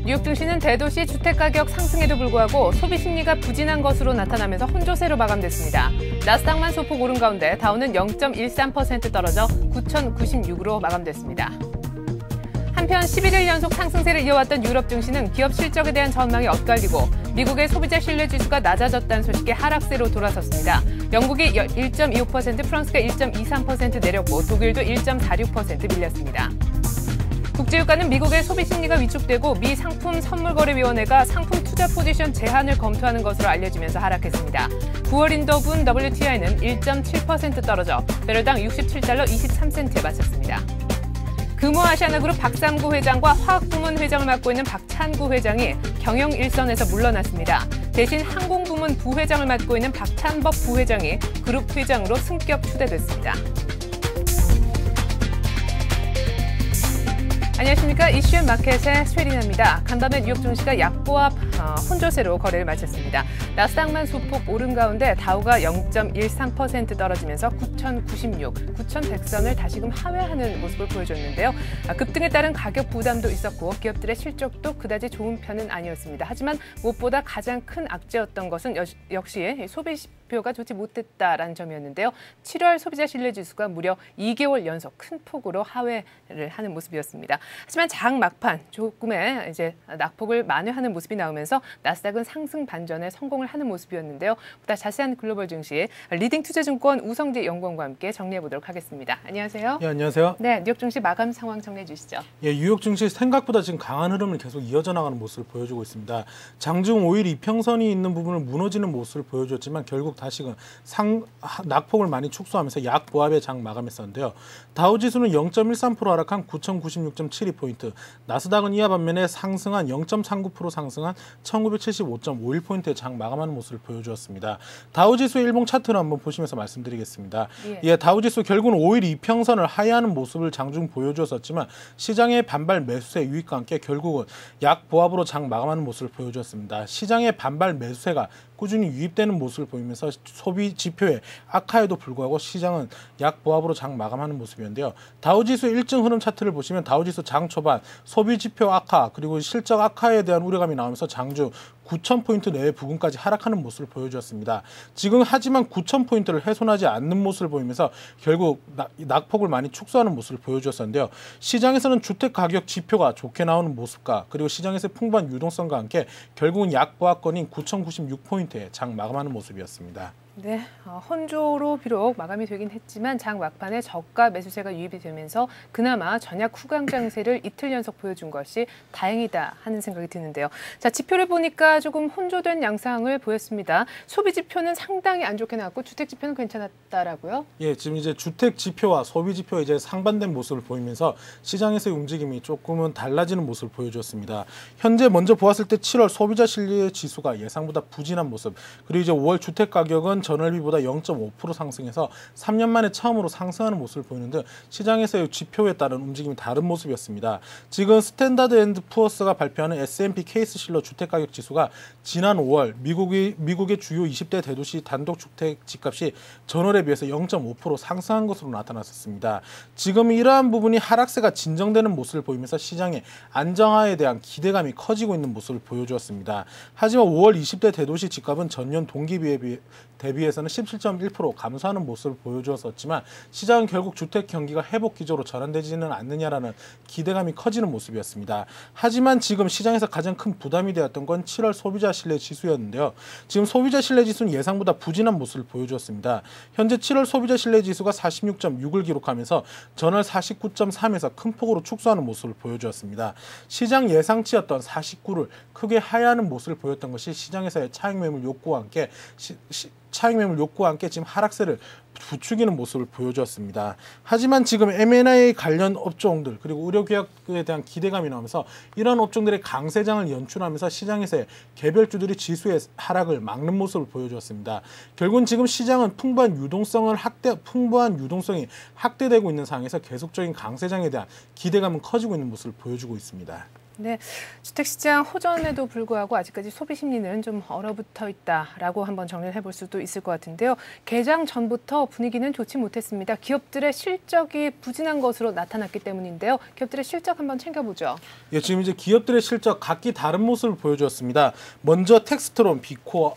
뉴욕 증시는 대도시 주택가격 상승에도 불구하고 소비 심리가 부진한 것으로 나타나면서 혼조세로 마감됐습니다. 나스닥만 소폭 오른 가운데 다우는 0.13% 떨어져 9,096으로 마감됐습니다. 한편 11일 연속 상승세를 이어왔던 유럽 증시는 기업 실적에 대한 전망이 엇갈리고 미국의 소비자 신뢰지수가 낮아졌다는 소식에 하락세로 돌아섰습니다. 영국이 1.25%, 프랑스가 1.23% 내렸고 독일도 1.46% 밀렸습니다. 국제유가는 미국의 소비 심리가 위축되고 미 상품 선물거래위원회가 상품 투자 포지션 제한을 검토하는 것으로 알려지면서 하락했습니다. 9월 인도분 WTI는 1.7% 떨어져 배럴당 67달러 23센트에 마쳤습니다. 금호아시아나그룹 박삼구 회장과 화학부문 회장을 맡고 있는 박찬구 회장이 경영 일선에서 물러났습니다. 대신 항공부문 부회장을 맡고 있는 박찬법 부회장이 그룹 회장으로 승격 추대됐습니다. 안녕하십니까. 이슈앤 마켓의 최리나입니다. 간밤에 뉴욕 증시가 약보합 혼조세로 거래를 마쳤습니다. 나스닥만 소폭 오른 가운데 다우가 0.13% 떨어지면서 9,096, 9,100선을 다시금 하회하는 모습을 보여줬는데요. 급등에 따른 가격 부담도 있었고 기업들의 실적도 그다지 좋은 편은 아니었습니다. 하지만 무엇보다 가장 큰 악재였던 것은 역시 소비 지표가 좋지 못했다라는 점이었는데요. 7월 소비자 신뢰지수가 무려 2개월 연속 큰 폭으로 하회를 하는 모습이었습니다. 하지만 장 막판 조금의 낙폭을 만회하는 모습이 나오면서 나스닥은 상승 반전에 성공을 하는 모습이었는데요. 보다 자세한 글로벌 증시 리딩 투자증권 우성재 연구원과 함께 정리해 보도록 하겠습니다. 안녕하세요. 예, 안녕하세요. 네, 뉴욕 증시 마감 상황 정리해 주시죠. 예, 뉴욕 증시 생각보다 지금 강한 흐름을 계속 이어져 나가는 모습을 보여주고 있습니다. 장중 5일 이평선이 있는 부분을 무너지는 모습을 보여줬지만 결국 다시금 낙폭을 많이 축소하면서 약보합의 장 마감했었는데요. 다우지수는 0.13% 하락한 9,096.72포인트, 나스닥은 이와 반면에 상승한 0.39% 상승한 1,975.51포인트의 장 마감하는 모습을 보여주었습니다. 다우지수 일봉 차트를 한번 보시면서 말씀드리겠습니다. 예, 다우지수 결국은 5일 이평선을 하회하는 모습을 장중 보여주었지만 시장의 반발 매수세 유입과 함께 결국은 약보합으로 장 마감하는 모습을 보여주었습니다. 시장의 반발 매수세가 꾸준히 유입되는 모습을 보이면서 소비 지표의 악화에도 불구하고 시장은 약보합으로 장 마감하는 모습이었는데요. 다우지수 일정 흐름 차트를 보시면 다우지수 장 초반 소비 지표 악화 그리고 실적 악화에 대한 우려감이 나오면서 장중 9,000포인트 내외 부근까지 하락하는 모습을 보여주었습니다. 지금 하지만 9,000포인트를 훼손하지 않는 모습을 보이면서 결국 낙폭을 많이 축소하는 모습을 보여주었었는데요. 시장에서는 주택가격 지표가 좋게 나오는 모습과 그리고 시장에서의 풍부한 유동성과 함께 결국은 약보합권인 9,096포인트에 장 마감하는 모습이었습니다. 네, 혼조로 비록 마감이 되긴 했지만 장 막판에 저가 매수세가 유입이 되면서 그나마 전약 후강 장세를 이틀 연속 보여준 것이 다행이다 하는 생각이 드는데요. 자, 지표를 보니까 조금 혼조된 양상을 보였습니다. 소비 지표는 상당히 안 좋게 나왔고 주택 지표는 괜찮았다라고요? 예, 지금 이제 주택 지표와 소비 지표 이제 상반된 모습을 보이면서 시장에서의 움직임이 조금은 달라지는 모습을 보여주었습니다. 현재 먼저 보았을 때 7월 소비자 신뢰 지수가 예상보다 부진한 모습, 그리고 이제 5월 주택 가격은 전월비보다 0.5% 상승해서 3년 만에 처음으로 상승하는 모습을 보이는데 시장에서의 지표에 따른 움직임이 다른 모습이었습니다. 지금 스탠다드 앤드 푸어스가 발표하는 S&P 케이스 실러 주택가격 지수가 지난 5월 미국의 주요 20대 대도시 단독 주택 집값이 전월에 비해서 0.5% 상승한 것으로 나타났었습니다. 지금 이러한 부분이 하락세가 진정되는 모습을 보이면서 시장의 안정화에 대한 기대감이 커지고 있는 모습을 보여주었습니다. 하지만 5월 20대 대도시 집값은 전년 동기비에 대비해서는 17.1% 감소하는 모습을 보여주었었지만 시장은 결국 주택 경기가 회복 기조로 전환되지는 않느냐라는 기대감이 커지는 모습이었습니다. 하지만 지금 시장에서 가장 큰 부담이 되었던 건 7월 소비자 신뢰 지수였는데요. 지금 소비자 신뢰 지수는 예상보다 부진한 모습을 보여주었습니다. 현재 7월 소비자 신뢰 지수가 46.6을 기록하면서 전월 49.3에서 큰 폭으로 축소하는 모습을 보여주었습니다. 시장 예상치였던 49를 크게 하회하는 모습을 보였던 것이 시장에서의 차익 매물 욕구와 함께 지금 하락세를 부추기는 모습을 보여주었습니다. 하지만 지금 M&A 관련 업종들 그리고 의료개혁에 대한 기대감이 나오면서 이런 업종들의 강세장을 연출하면서 시장에서의 개별주들이 지수의 하락을 막는 모습을 보여주었습니다. 결국은 지금 시장은 풍부한 유동성이 확대되고 있는 상황에서 계속적인 강세장에 대한 기대감은 커지고 있는 모습을 보여주고 있습니다. 네, 주택시장 호전에도 불구하고 아직까지 소비 심리는 좀 얼어붙어 있다라고 한번 정리를 해볼 수도 있을 것 같은데요. 개장 전부터 분위기는 좋지 못했습니다. 기업들의 실적이 부진한 것으로 나타났기 때문인데요. 기업들의 실적 한번 챙겨보죠. 예, 지금 이제 기업들의 실적 각기 다른 모습을 보여주었습니다. 먼저 텍스트론, 비코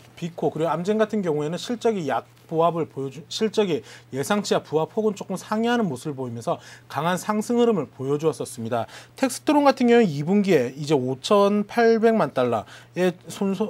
그리고 암젠 같은 경우에는 실적이 예상치와 부합 혹은 조금 상회하는 모습을 보이면서 강한 상승 흐름을 보여주었었습니다. 텍스트론 같은 경우는 2분기에 이제 5,800만 달러의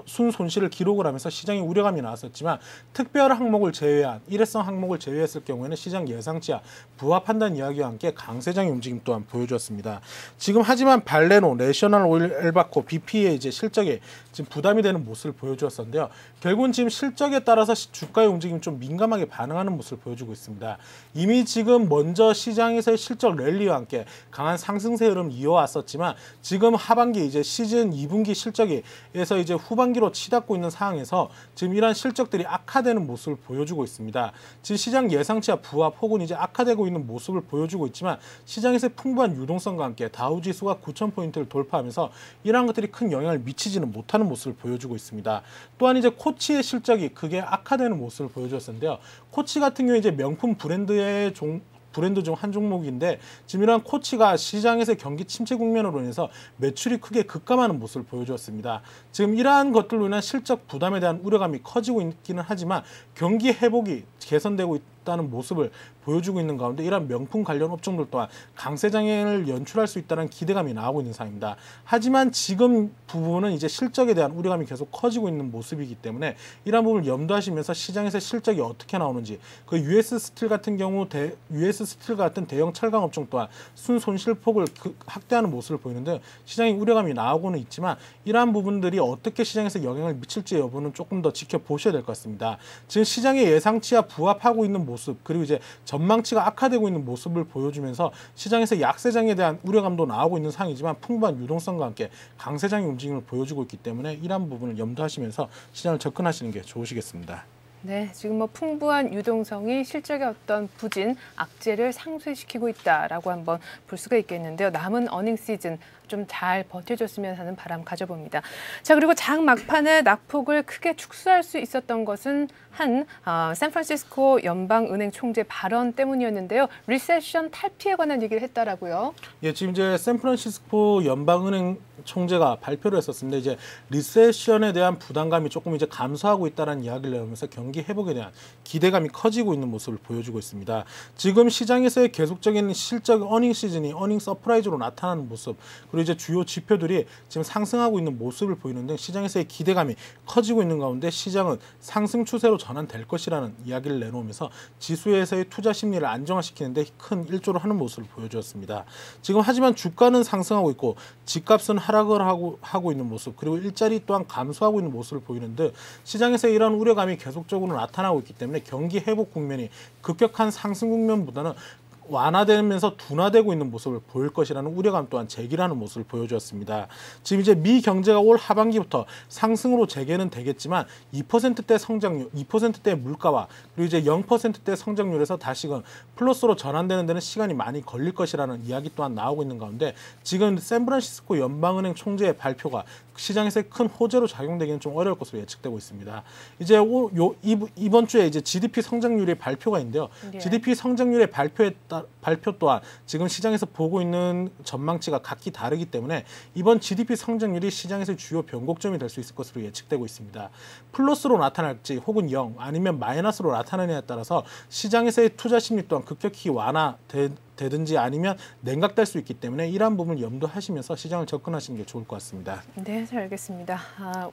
순손실을 기록을 하면서 시장에 우려감이 나왔었지만 특별 항목을 제외한 일회성 항목을 제외했을 경우에는 시장 예상치와 부합한다는 이야기와 함께 강세장의 움직임 또한 보여주었습니다. 지금 하지만 발레노, 내셔널 오일 엘바코, BP의 이제 실적에 지금 부담이 되는 모습을 보여주었었는데요. 결국은 지금 실적에 따라서 주가의 움직임이 좀 민감하게 반응하는 모습을 보여주고 있습니다. 이미 지금 먼저 시장에서의 실적 랠리와 함께 강한 상승세 흐름 이어왔었지만 지금 하반기 이제 시즌 2분기 실적에서 이제 후반기로 치닫고 있는 상황에서 지금 이러한 실적들이 악화되는 모습을 보여주고 있습니다. 지금 시장 예상치와 부합 혹은 이제 악화되고 있는 모습을 보여주고 있지만 시장에서의 풍부한 유동성과 함께 다우지수가 9,000포인트를 돌파하면서 이러한 것들이 큰 영향을 미치지는 못하는 모습을 보여주고 있습니다. 또한 이제 코치의 실적이 크게 악화되는 모습을 보여줬었는데요. 코치 같은 경우에 이제 명품 브랜드 중 한 종목인데 지금 이러한 코치가 시장에서 경기 침체 국면으로 인해서 매출이 크게 급감하는 모습을 보여주었습니다. 지금 이러한 것들로 인한 실적 부담에 대한 우려감이 커지고 있기는 하지만 경기 회복이 개선되고 있다는 모습을 보여주고 있는 가운데 이러한 명품 관련 업종들 또한 강세 장애를 연출할 수 있다는 기대감이 나오고 있는 상황입니다. 하지만 지금 부분은 이제 실적에 대한 우려감이 계속 커지고 있는 모습이기 때문에 이러한 부분을 염두하시면서 시장에서 실적이 어떻게 나오는지 그 US 스틸 같은 경우 US 스틸과 같은 대형 철강 업종 또한 순손실폭을 확대하는 모습을 보이는데 시장에 우려감이 나오고는 있지만 이러한 부분들이 어떻게 시장에서 영향을 미칠지 여부는 조금 더 지켜보셔야 될 것 같습니다. 지금 시장의 예상치와 부합하고 있는 모습 그리고 이제 전망치가 악화되고 있는 모습을 보여주면서 시장에서 약세장에 대한 우려감도 나오고 있는 상황이지만 풍부한 유동성과 함께 강세장의 움직임을 보여주고 있기 때문에 이러한 부분을 염두하시면서 시장을 접근하시는 게 좋으시겠습니다. 네, 지금 뭐 풍부한 유동성이 실적의 어떤 부진, 악재를 상쇄시키고 있다라고 한번 볼 수가 있겠는데요. 남은 어닝 시즌 좀 잘 버텨줬으면 하는 바람 가져봅니다. 자, 그리고 장 막판에 낙폭을 크게 축소할 수 있었던 것은 샌프란시스코 연방은행 총재 발언 때문이었는데요. 리세션 탈피에 관한 얘기를 했다라고요. 예, 지금 이제 샌프란시스코 연방은행 총재가 발표를 했었습니다. 이제 리세션에 대한 부담감이 조금 이제 감소하고 있다는 이야기를 내면서 경기 회복에 대한 기대감이 커지고 있는 모습을 보여주고 있습니다. 지금 시장에서의 계속적인 실적 어닝 시즌이 어닝 서프라이즈로 나타나는 모습 그리고 이제 주요 지표들이 지금 상승하고 있는 모습을 보이는 등 시장에서의 기대감이 커지고 있는 가운데 시장은 상승 추세로 전환될 것이라는 이야기를 내놓으면서 지수에서의 투자 심리를 안정화시키는 데 큰 일조를 하는 모습을 보여주었습니다. 지금 하지만 주가는 상승하고 있고 집값은 하락을 하고 있는 모습 그리고 일자리 또한 감소하고 있는 모습을 보이는 듯 시장에서 이런 우려감이 계속적으로 나타나고 있기 때문에 경기 회복 국면이 급격한 상승 국면보다는 완화되면서 둔화되고 있는 모습을 보일 것이라는 우려감 또한 제기하는 모습을 보여주었습니다. 지금 이제 미 경제가 올 하반기부터 상승으로 재개는 되겠지만 2%대 성장률, 2%대 물가와 그리고 이제 0%대 성장률에서 다시금 플러스로 전환되는 데는 시간이 많이 걸릴 것이라는 이야기 또한 나오고 있는 가운데 지금 샌프란시스코 연방은행 총재의 발표가 시장에서 큰 호재로 작용되기는 좀 어려울 것으로 예측되고 있습니다. 이제 이번 주에 이제 GDP 성장률의 발표가 있는데요. 네. GDP 성장률의 발표 또한 지금 시장에서 보고 있는 전망치가 각기 다르기 때문에 이번 GDP 성장률이 시장에서 주요 변곡점이 될 수 있을 것으로 예측되고 있습니다. 플러스로 나타날지 혹은 0 아니면 마이너스로 나타나느냐에 따라서 시장에서의 투자 심리 또한 급격히 완화되든지 아니면 냉각될 수 있기 때문에 이러한 부분을 염두하시면서 시장을 접근하시는 게 좋을 것 같습니다. 네, 잘 알겠습니다.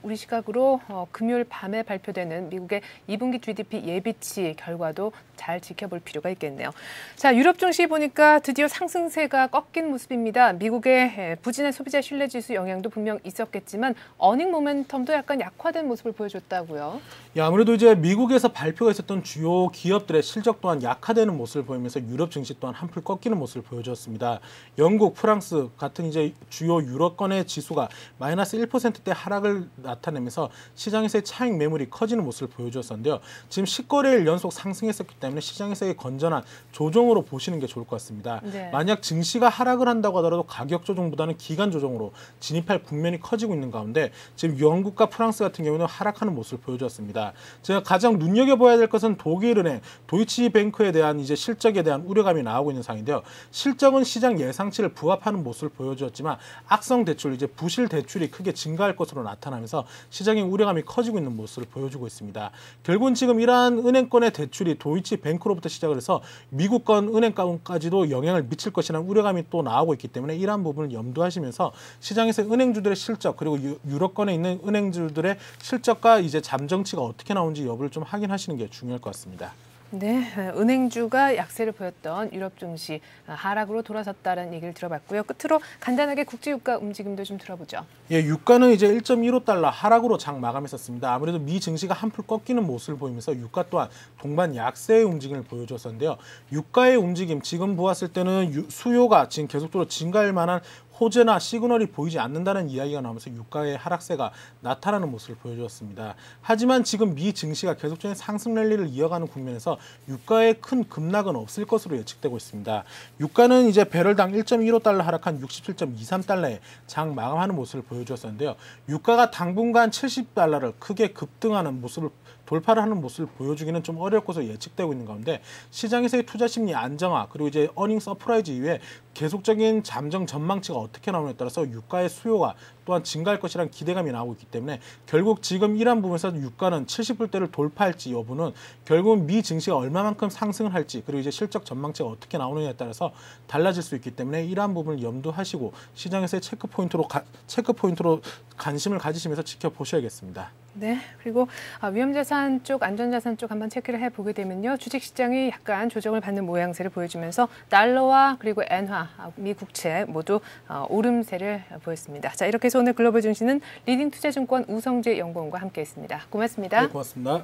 우리 시각으로 금요일 밤에 발표되는 미국의 2분기 GDP 예비치 결과도 잘 지켜볼 필요가 있겠네요. 자, 유럽 증시 보니까 드디어 상승세가 꺾인 모습입니다. 미국의 부진한 소비자 신뢰지수 영향도 분명 있었겠지만 어닝 모멘텀도 약간 약화된 모습을 보여줬다고요. 예, 아무래도 이제 미국에서 발표가 있었던 주요 기업들의 실적 또한 약화되는 모습을 보이면서 유럽 증시 또한 한풀 꺾이는 모습을 보여주었습니다. 영국, 프랑스 같은 이제 주요 유럽권의 지수가 마이너스 1%대 하락을 나타내면서 시장에서의 차익 매물이 커지는 모습을 보여주었었는데요. 지금 10거래일 연속 상승했었기 때문에 시장에서의 건전한 조정으로 보시는 게 좋을 것 같습니다. 네. 만약 증시가 하락을 한다고 하더라도 가격 조정보다는 기간 조정으로 진입할 국면이 커지고 있는 가운데 지금 영국과 프랑스 같은 경우는 하락하는 모습을 보여주었습니다. 제가 가장 눈여겨봐야 될 것은 독일은행, 도이치뱅크에 대한 이제 실적에 대한 우려감이 나오고 있는 상황인데요. 실적은 시장 예상치를 부합하는 모습을 보여주었지만 악성 대출, 이제 부실 대출이 크게 증가할 것으로 나타나면서 시장의 우려감이 커지고 있는 모습을 보여주고 있습니다. 결국은 지금 이러한 은행권의 대출이 도이치뱅크로부터 시작을 해서 미국권 은행까지도 영향을 미칠 것이라는 우려감이 또 나오고 있기 때문에 이러한 부분을 염두하시면서 시장에서 은행주들의 실적 그리고 유럽권에 있는 은행주들의 실적과 이제 잠정치가 어떻게 나오는지 여부를 좀 확인하시는 게 중요할 것 같습니다. 네, 은행주가 약세를 보였던 유럽 증시 하락으로 돌아섰다는 얘기를 들어봤고요. 끝으로 간단하게 국제유가 움직임도 좀 들어보죠. 예, 유가는 이제 1.15달러 하락으로 장 마감했었습니다. 아무래도 미 증시가 한풀 꺾이는 모습을 보이면서 유가 또한 동반 약세의 움직임을 보여줬었는데요. 유가의 움직임 지금 보았을 때는 수요가 지금 계속적으로 증가할 만한 호재나 시그널이 보이지 않는다는 이야기가 나오면서 유가의 하락세가 나타나는 모습을 보여주었습니다. 하지만 지금 미 증시가 계속적인 상승 랠리를 이어가는 국면에서 유가의 큰 급락은 없을 것으로 예측되고 있습니다. 유가는 이제 배럴당 1.15달러 하락한 67.23달러에 장 마감하는 모습을 보여주었었는데요. 유가가 당분간 70달러를 크게 급등하는 모습을 돌파를 하는 모습을 보여주기는 좀 어려울 것으로 예측되고 있는 가운데 시장에서의 투자 심리 안정화 그리고 이제 어닝 서프라이즈 이후에 계속적인 잠정 전망치가 어떻게 나오느냐에 따라서 유가의 수요가 또한 증가할 것이라는 기대감이 나오고 있기 때문에 결국 지금 이러한 부분에서 유가는 70불대를 돌파할지 여부는 결국은 미 증시가 얼마만큼 상승을 할지 그리고 이제 실적 전망치가 어떻게 나오느냐에 따라서 달라질 수 있기 때문에 이러한 부분을 염두하시고 시장에서의 체크 포인트로 관심을 가지시면서 지켜보셔야겠습니다. 네, 그리고 위험자산 쪽, 안전자산 쪽 한번 체크를 해보게 되면요. 주식시장이 약간 조정을 받는 모양새를 보여주면서 달러와 그리고 엔화, 미 국채 모두 오름세를 보였습니다. 자, 이렇게 해서 오늘 글로벌 증시는 리딩투자증권 우성재 연구원과 함께했습니다. 고맙습니다. 네, 고맙습니다.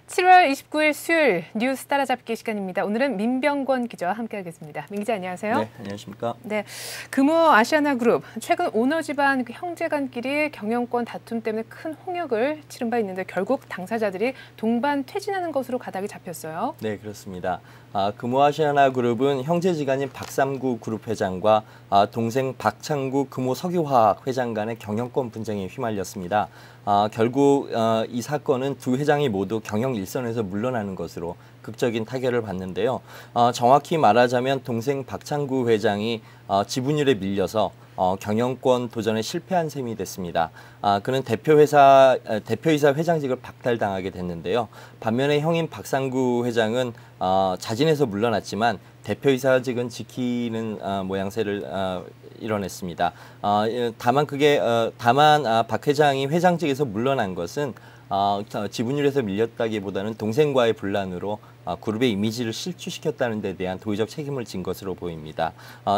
(7월 29일) 수요일 뉴스 따라잡기 시간입니다. 오늘은 민병권 기자와 함께하겠습니다. 민 기자 안녕하세요. 네, 안녕하십니까. 네, 금호 아시아나그룹 최근 오너 집안 형제간끼리 경영권 다툼 때문에 큰 홍역을 치른 바 있는데 결국 당사자들이 동반 퇴진하는 것으로 가닥이 잡혔어요. 네, 그렇습니다. 금호 아시아나그룹은 형제지간인 박삼구 그룹 회장과 동생 박창구 금호 석유화학 회장 간의 경영권 분쟁에 휘말렸습니다. 결국 이 사건은 두 회장이 모두 경영 일선에서 물러나는 것으로 극적인 타결을 받는데요. 정확히 말하자면 동생 박창구 회장이 지분율에 밀려서 경영권 도전에 실패한 셈이 됐습니다. 그는 대표이사 회장직을 박탈당하게 됐는데요. 반면에 형인 박상구 회장은 자진해서 물러났지만 대표이사직은 지키는 모양새를 이뤄냈습니다. 다만 박 회장이 회장직에서 물러난 것은 지분율에서 밀렸다기보다는 동생과의 분란으로 그룹의 이미지를 실추시켰다는 데 대한 도의적 책임을 진 것으로 보입니다.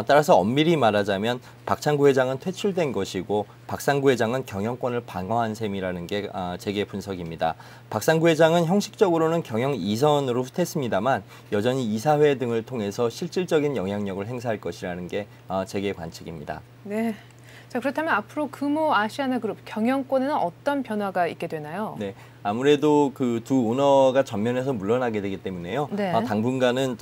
따라서 엄밀히 말하자면 박창구 회장은 퇴출된 것이고 박상구 회장은 경영권을 방어한 셈이라는 게 제게 분석입니다. 박상구 회장은 형식적으로는 경영 2선으로 후퇴했습니다만 여전히 이사회 등을 통해서 실질적인 영향력을 행사할 것이라는 게 제게 관측입니다. 네. 자, 그렇다면 앞으로 금호 아시아나그룹 경영권에는 어떤 변화가 있게 되나요? 네, 아무래도 그 두 오너가 전면에서 물러나게 되기 때문에요. 네. 당분간은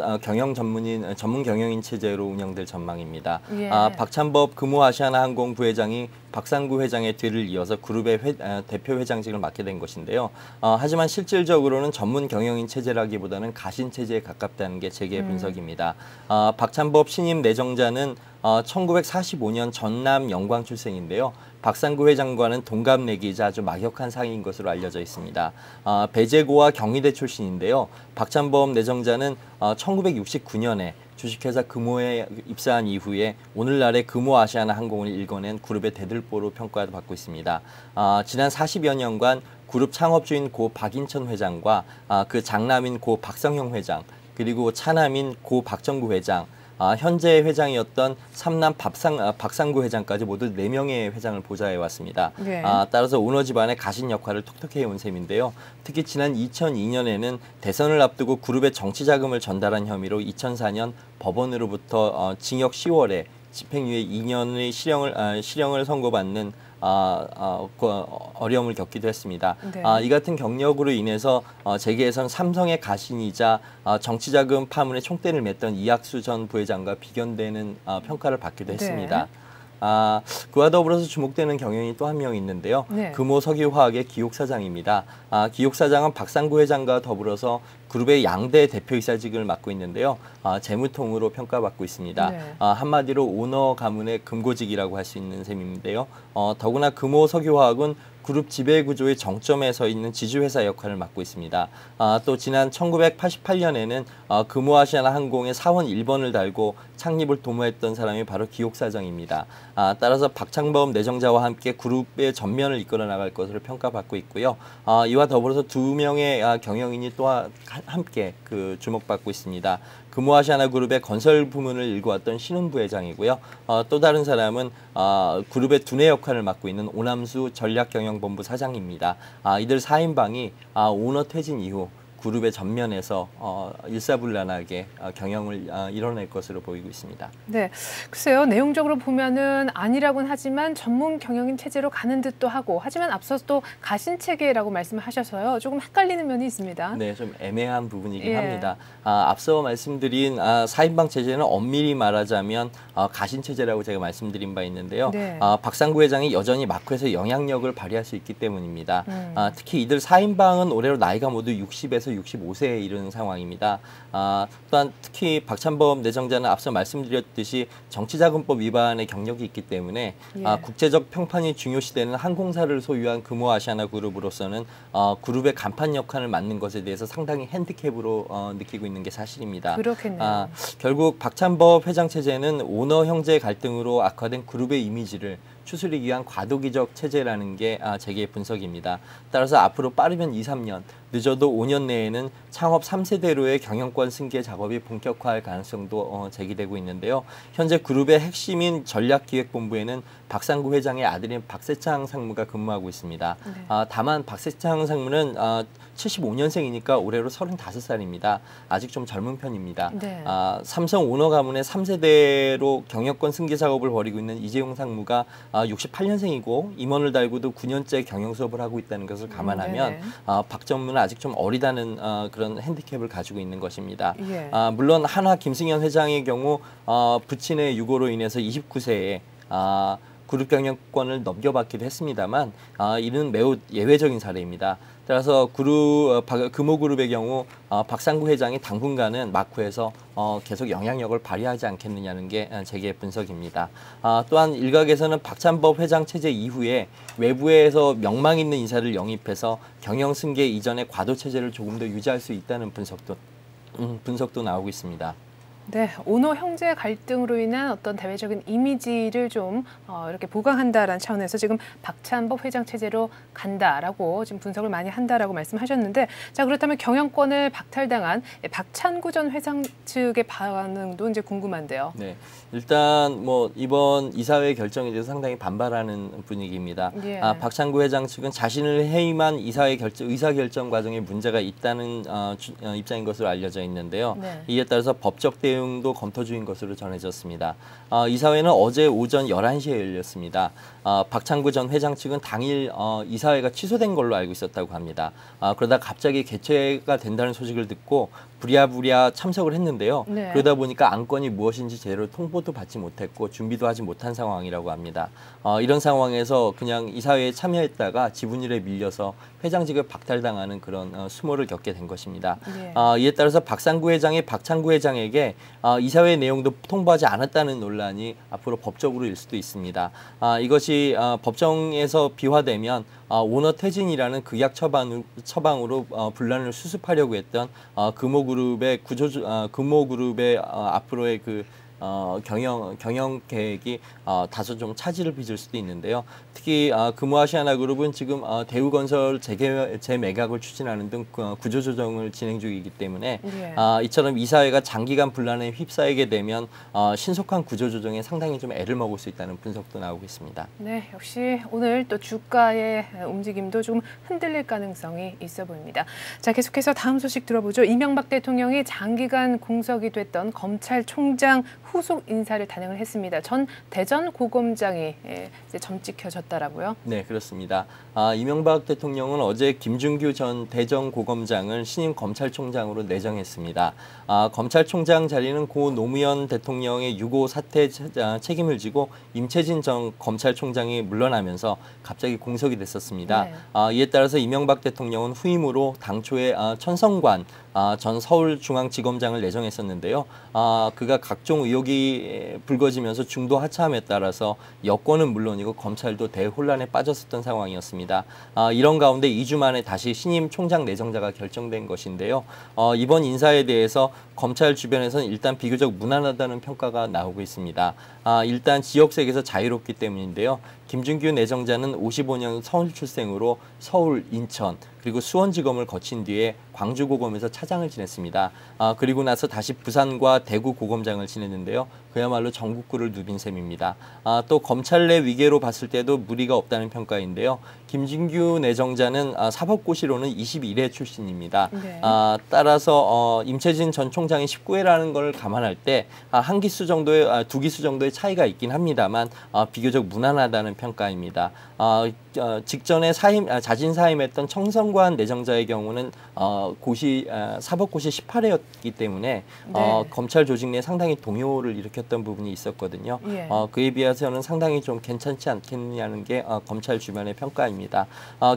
전문 경영인 체제로 운영될 전망입니다. 예. 박찬법 금호아시아나항공 부회장이 박상구 회장의 뒤를 이어서 그룹의 대표 회장직을 맡게 된 것인데요. 하지만 실질적으로는 전문 경영인 체제라기보다는 가신 체제에 가깝다는 게 제 분석입니다. 박찬법 신임 내정자는 1945년 전남 영광 출생인데요. 박상구 회장과는 동갑내기이자 아주 막역한 사이인 것으로 알려져 있습니다. 배재고와 경희대 출신인데요. 박찬법 내정자는 1969년에 주식회사 금호에 입사한 이후에 오늘날의 금호아시아나항공을 일궈낸 그룹의 대들보로 평가받고 있습니다. 지난 40여 년간 그룹 창업주인 고 박인천 회장과 그 장남인 고 박성형 회장, 그리고 차남인 고 박정구 회장, 현재 회장이었던 삼남 박상구 회장까지 모두 4명의 회장을 보좌해 왔습니다. 네. 따라서 오너 집안의 가신 역할을 톡톡히 해온 셈인데요. 특히 지난 2002년에는 대선을 앞두고 그룹의 정치 자금을 전달한 혐의로 2004년 법원으로부터 징역 10월에 집행유예 2년의 실형을 선고받는 어려움을 겪기도 했습니다. 네. 이 같은 경력으로 인해서 재계에선 삼성의 가신이자 정치자금 파문에 총대를 맸던 이학수 전 부회장과 비견되는 평가를 받기도 했습니다. 그와 더불어서 주목되는 경영이 또 한 명 있는데요. 네. 금호석유화학의 기옥사장입니다. 기옥사장은 박상구 회장과 더불어서 그룹의 양대 대표이사직을 맡고 있는데요. 재무통으로 평가받고 있습니다. 네. 한마디로 오너 가문의 금고직이라고 할 수 있는 셈인데요. 더구나 금호석유화학은 그룹 지배구조의 정점에 서 있는 지주회사 역할을 맡고 있습니다. 또 지난 1988년에는 금호아시아나항공의 사원 1번을 달고 창립을 도모했던 사람이 바로 기옥사장입니다. 따라서 박찬법 내정자와 함께 그룹의 전면을 이끌어 나갈 것으로 평가받고 있고요. 이와 더불어서 2명의 경영인이 또 함께 주목받고 있습니다. 금호아시아나그룹의 건설 부문을 일구었던 신훈 부회장이고요. 또 다른 사람은 그룹의 두뇌 역할을 맡고 있는 오남수 전략경영본부 사장입니다. 이들 4인방이 오너 퇴진 이후 그룹의 전면에서 일사불란하게 경영을 이뤄낼 것으로 보이고 있습니다. 네, 글쎄요. 내용적으로 보면은 아니라고는 하지만 전문 경영인 체제로 가는 듯도 하고, 하지만 앞서 또 가신 체계라고 말씀을 하셔서요. 조금 헷갈리는 면이 있습니다. 네, 좀 애매한 부분이긴 합니다. 앞서 말씀드린 4인방 체제는 엄밀히 말하자면 가신 체제라고 제가 말씀드린 바 있는데요. 네. 박상구 회장이 여전히 마크에서 영향력을 발휘할 수 있기 때문입니다. 특히 이들 4인방은 올해로 나이가 모두 60에서 65세에 이르는 상황입니다. 또한 특히 박찬법 내정자는 앞서 말씀드렸듯이 정치자금법 위반의 경력이 있기 때문에 국제적 평판이 중요시되는 항공사를 소유한 금호아시아나그룹으로서는 그룹의 간판 역할을 맡는 것에 대해서 상당히 핸디캡으로 느끼고 있는 게 사실입니다. 그렇겠네요. 결국 박찬법 회장 체제는 오너 형제 갈등으로 악화된 그룹의 이미지를 추스리기 위한 과도기적 체제라는 게 제 분석입니다. 따라서 앞으로 빠르면 2, 3년, 늦어도 5년 내에는 창업 3세대로의 경영권 승계 작업이 본격화할 가능성도 제기되고 있는데요. 현재 그룹의 핵심인 전략기획본부에는 박상구 회장의 아들인 박세창 상무가 근무하고 있습니다. 네. 다만 박세창 상무는 75년생이니까 올해로 35살입니다. 아직 좀 젊은 편입니다. 네. 삼성 오너 가문의 3세대로 경영권 승계 작업을 벌이고 있는 이재용 상무가 68년생이고 임원을 달고도 9년째 경영 수업을 하고 있다는 것을 감안하면 박 전무는 아직 좀 어리다는 그런 핸디캡을 가지고 있는 것입니다. 예. 물론 한화 김승현 회장의 경우 부친의 유고로 인해서 29세에 그룹 경영권을 넘겨받기도 했습니다만 이는 매우 예외적인 사례입니다. 따라서 금호그룹의 경우 박상구 회장이 당분간은 마쿠에서 계속 영향력을 발휘하지 않겠느냐는 게 제 분석입니다. 또한 일각에서는 박찬법 회장 체제 이후에 외부에서 명망 있는 인사를 영입해서 경영 승계 이전의 과도 체제를 조금 더 유지할 수 있다는 분석도 나오고 있습니다. 네, 오너 형제 갈등으로 인한 어떤 대외적인 이미지를 좀 이렇게 보강한다라는 차원에서 지금 박찬법 회장 체제로 간다라고 지금 분석을 많이 한다라고 말씀하셨는데, 자, 그렇다면 경영권을 박탈당한 박찬구 전 회장 측의 반응도 이제 궁금한데요. 네, 일단 뭐 이번 이사회 결정에 대해서 상당히 반발하는 분위기입니다. 예. 박찬구 회장 측은 자신을 해임한 의사결정 과정에 문제가 있다는 입장인 것으로 알려져 있는데요. 네. 이에 따라서 법적 대응 내용도 검토 중인 것으로 전해졌습니다. 이사회는 어제 오전 11시에 열렸습니다. 박창구 전 회장 측은 당일 이사회가 취소된 걸로 알고 있었다고 합니다. 그러다 갑자기 개최가 된다는 소식을 듣고 부랴부랴 참석을 했는데요. 네. 그러다 보니까 안건이 무엇인지 제대로 통보도 받지 못했고 준비도 하지 못한 상황이라고 합니다. 이런 상황에서 그냥 이사회에 참여했다가 지분율에 밀려서 회장직을 박탈당하는 그런 수모를 겪게 된 것입니다. 네. 이에 따라서 박상구 회장이 박창구 회장에게 이사회 내용도 통보하지 않았다는 논란이 앞으로 법적으로 일 수도 있습니다. 이것이 법정에서 비화되면 오너 퇴진이라는 극약 처방으로 분란을 수습하려고 했던 금호그룹의 금호그룹의 앞으로의 그 경영 계획이 다소 좀 차질을 빚을 수도 있는데요. 특히 금호아시아나그룹은 지금 대우건설 재매각을 추진하는 등 구조조정을 진행 중이기 때문에 예. 이처럼 이사회가 장기간 분란에 휩싸이게 되면 신속한 구조조정에 상당히 좀 애를 먹을 수 있다는 분석도 나오고 있습니다. 네, 역시 오늘 또 주가의 움직임도 좀 흔들릴 가능성이 있어 보입니다. 자, 계속해서 다음 소식 들어보죠. 이명박 대통령이 장기간 공석이 됐던 검찰총장 후속 인사를 단행을 했습니다. 전 대전고검장이 이제 점찍혀졌다라고요? 네, 그렇습니다. 이명박 대통령은 어제 김준규 전 대전고검장을 신임 검찰총장으로 내정했습니다. 검찰총장 자리는 고 노무현 대통령의 6.5 사태 책임을 지고 임채진 전 검찰총장이 물러나면서 갑자기 공석이 됐었습니다. 네. 이에 따라서 이명박 대통령은 후임으로 당초에 천성관 전 서울중앙지검장을 내정했었는데요. 그가 각종 의혹이 불거지면서 중도 하차함에 따라서 여권은 물론이고 검찰도 대혼란에 빠졌었던 상황이었습니다. 이런 가운데 2주 만에 다시 신임 총장 내정자가 결정된 것인데요. 이번 인사에 대해서 검찰 주변에서는 일단 비교적 무난하다는 평가가 나오고 있습니다. 일단 지역색에서 자유롭기 때문인데요. 김준규 내정자는 55년 서울 출생으로 서울, 인천, 그리고 수원지검을 거친 뒤에 광주고검에서 차장을 지냈습니다. 그리고 나서 다시 부산과 대구고검장을 지냈는데요. 그야말로 전국구를 누빈 셈입니다. 또 검찰 내 위계로 봤을 때도 무리가 없다는 평가인데요. 김준규 내정자는 사법고시로는 21회 출신입니다. 네. 따라서 임채진 전 총장이 19회라는 걸 감안할 때 한 기수 정도의 두 기수 정도의 차이가 있긴 합니다만 비교적 무난하다는 평가입니다. 직전에 자진 사임했던 청성관 내정자의 경우는 사법고시 18회였기 때문에 네. 검찰 조직 내에 상당히 동요를 일으켰던 부분이 있었거든요. 예. 그에 비해서는 상당히 좀 괜찮지 않겠느냐는 게 검찰 주변의 평가입니다.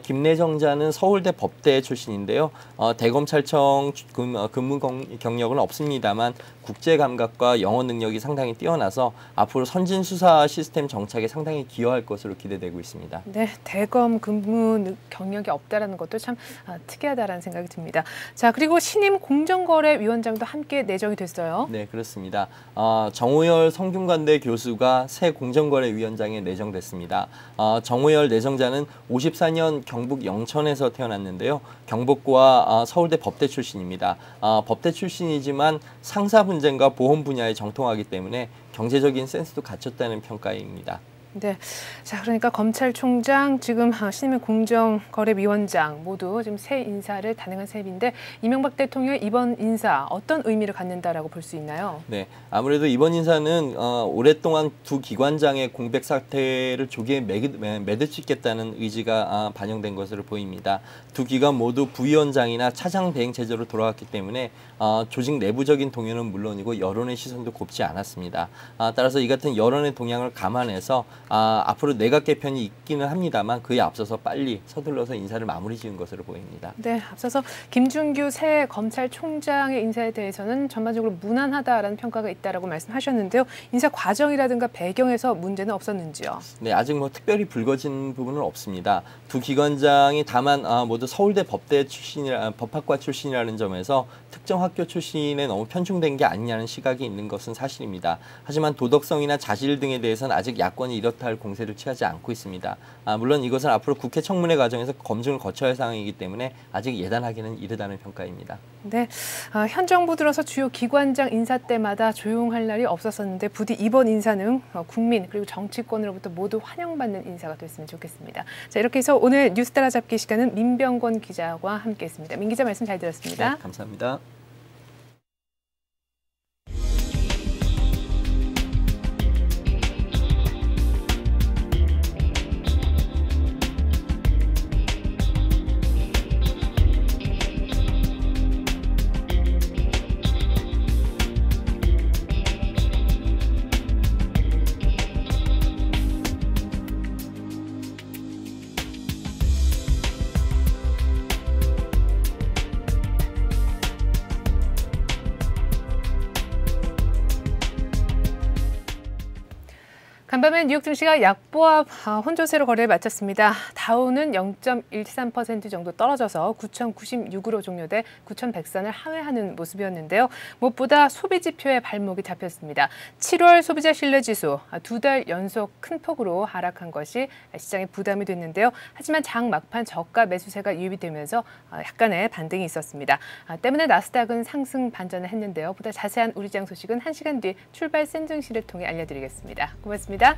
김 내정자는 서울대 법대 출신인데요. 대검찰청 근무 경력은 없습니다만 국제 감각과 영어 능력이 상당히 뛰어나서 앞으로 선진 수사 시스템 정착에 상당히 기여할 것으로 기대되고 있습니다. 네, 대검 근무 경력이 없다라는 것도 참 특이하다라는 생각이 듭니다. 자, 그리고 신임 공정거래위원장도 함께 내정이 됐어요. 네, 그렇습니다. 정호열 성균관대 교수가 새 공정거래위원장에 내정됐습니다. 정호열 내정자는 54년 경북 영천에서 태어났는데요. 경복고와 서울대 법대 출신입니다. 법대 출신이지만 상사 분쟁과 보험 분야에 정통하기 때문에 경제적인 센스도 갖췄다는 평가입니다. 네, 자 그러니까 검찰총장 지금 신임 공정거래위원장 모두 지금 새 인사를 단행한 셈인데 이명박 대통령의 이번 인사 어떤 의미를 갖는다라고 볼 수 있나요? 네, 아무래도 이번 인사는 오랫동안 두 기관장의 공백 사태를 조기에 매듭짓겠다는 의지가 반영된 것으로 보입니다. 두 기관 모두 부위원장이나 차장 대행 체제로 돌아갔기 때문에 조직 내부적인 동요는 물론이고 여론의 시선도 곱지 않았습니다. 따라서 이 같은 여론의 동향을 감안해서 앞으로 내각 개편이 있기는 합니다만 그에 앞서서 빨리 서둘러서 인사를 마무리 지은 것으로 보입니다. 네, 앞서서 김준규 새 검찰총장의 인사에 대해서는 전반적으로 무난하다라는 평가가 있다라고 말씀하셨는데요. 인사 과정이라든가 배경에서 문제는 없었는지요? 네, 아직 특별히 불거진 부분은 없습니다. 두 기관장이 다만 모두 서울대 법학과 출신이라는 점에서 특정 학교 출신에 너무 편중된 게 아니냐는 시각이 있는 것은 사실입니다. 하지만 도덕성이나 자질 등에 대해서는 아직 야권이 이렇다 할 공세를 취하지 않고 있습니다. 물론 이것은 앞으로 국회 청문회 과정에서 검증을 거쳐야 할 상황이기 때문에 아직 예단하기는 이르다는 평가입니다. 네, 현 정부 들어서 주요 기관장 인사 때마다 조용할 날이 없었었는데 부디 이번 인사는 국민 그리고 정치권으로부터 모두 환영받는 인사가 됐으면 좋겠습니다. 자, 이렇게 해서 오늘 뉴스 따라잡기 시간은 민병권 기자와 함께했습니다. 민 기자 말씀 잘 들었습니다. 네, 감사합니다. 간밤에 뉴욕 증시가 약보합 혼조세로 거래를 마쳤습니다. 다우는 0.13% 정도 떨어져서 9,096으로 종료돼 9,100선을 하회하는 모습이었는데요. 무엇보다 소비 지표에 발목이 잡혔습니다. 7월 소비자 신뢰지수 2달 연속 큰 폭으로 하락한 것이 시장에 부담이 됐는데요. 하지만 장 막판 저가 매수세가 유입이 되면서 약간의 반등이 있었습니다. 때문에 나스닥은 상승 반전을 했는데요. 보다 자세한 우리 시장 소식은 1시간 뒤 출발 센 증시를 통해 알려드리겠습니다. 고맙습니다.